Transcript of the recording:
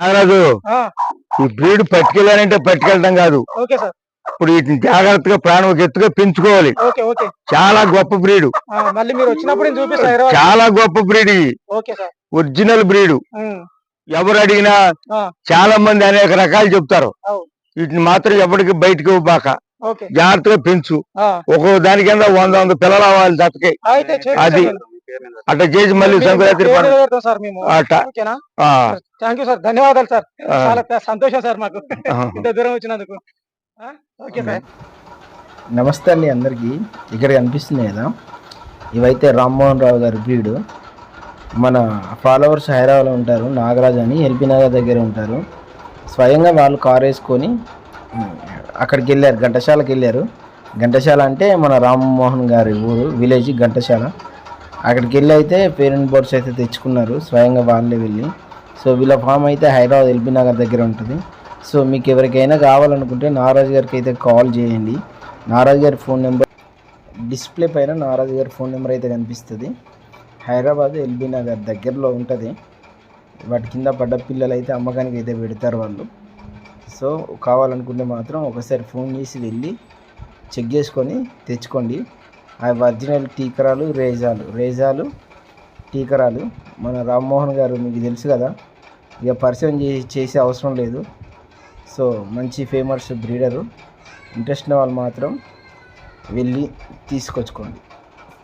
నాగరాజు ఈ బ్రీడ్ పట్టుకెళ్ళానంటే పట్టుకెళ్ళడం కాదు. ఇప్పుడు వీటిని జాగ్రత్తగా ప్రాణం ఎత్తుగా పెంచుకోవాలి. చాలా గొప్ప బ్రీడ్, చాలా గొప్ప బ్రీడ్, ఒరిజినల్ బ్రీడ్. ఎవరు అడిగినా చాలా మంది అనేక రకాలు చెప్తారు. వీటిని మాత్రం ఎవరికి బయటకు బాక జాగ్రత్తగా పెంచు. ఒక్కో దాని కింద 100 పిల్లలు అవ్వాలి దత్తకి. అది అట్లా చేసి మళ్ళీ సంక్రాంతి ధన్యవాదాలు సార్. చాలా సంతోషం సార్ మాకు ఇంత దూరం వచ్చినందుకు. నమస్తే అండి అందరికీ. ఇక్కడ కనిపిస్తున్నాయి కదా, ఇవైతే రామ్మోహన్ రావు గారి బ్రీడ్. మన ఫాలోవర్స్ హైదరాబాద్లో ఉంటారు, నాగరాజ్ అని ఎల్బీ నగర్ దగ్గర ఉంటారు. స్వయంగా వాళ్ళు కారు వేసుకొని అక్కడికి వెళ్ళారు, ఘంటసాలకు వెళ్ళారు. ఘంటసాల అంటే మన రామ్మోహన్ గారి ఊరు, విలేజ్ ఘంటసాల. అక్కడికి వెళ్ళి అయితే పేరెంట్ బోర్డ్స్ అయితే తెచ్చుకున్నారు స్వయంగా వాళ్ళే వెళ్ళి. సో వీళ్ళ ఫామ్ అయితే హైదరాబాద్ ఎల్బీ నగర్ దగ్గర ఉంటుంది. సో మీకు ఎవరికైనా కావాలనుకుంటే నాగరాజు గారికి అయితే కాల్ చేయండి. నాగరాజు గారి ఫోన్ నెంబర్ డిస్ప్లే పైన నాగరాజు గారి ఫోన్ నెంబర్ అయితే కనిపిస్తుంది. హైదరాబాద్ ఎల్బీ నగర్ దగ్గరలో ఉంటుంది. వాటి కింద పడ్డ పిల్లలు అయితే అమ్మకానికి అయితే పెడతారు వాళ్ళు. సో కావాలనుకుంటే మాత్రం ఒకసారి ఫోన్ చేసి వెళ్ళి చెక్ చేసుకొని తెచ్చుకోండి. అవి ఒరిజినల్ టీకరాలు, రేజాలు టీకరాలు. మన రామ్మోహన్ గారు మీకు తెలుసు కదా, ఇక పరిచయం చేసే అవసరం లేదు. సో మంచి ఫేమస్ బ్రీడరు. ఇంట్రెస్ట్ ఉన్న వాళ్ళు మాత్రం వెళ్ళి తీసుకొచ్చుకోండి.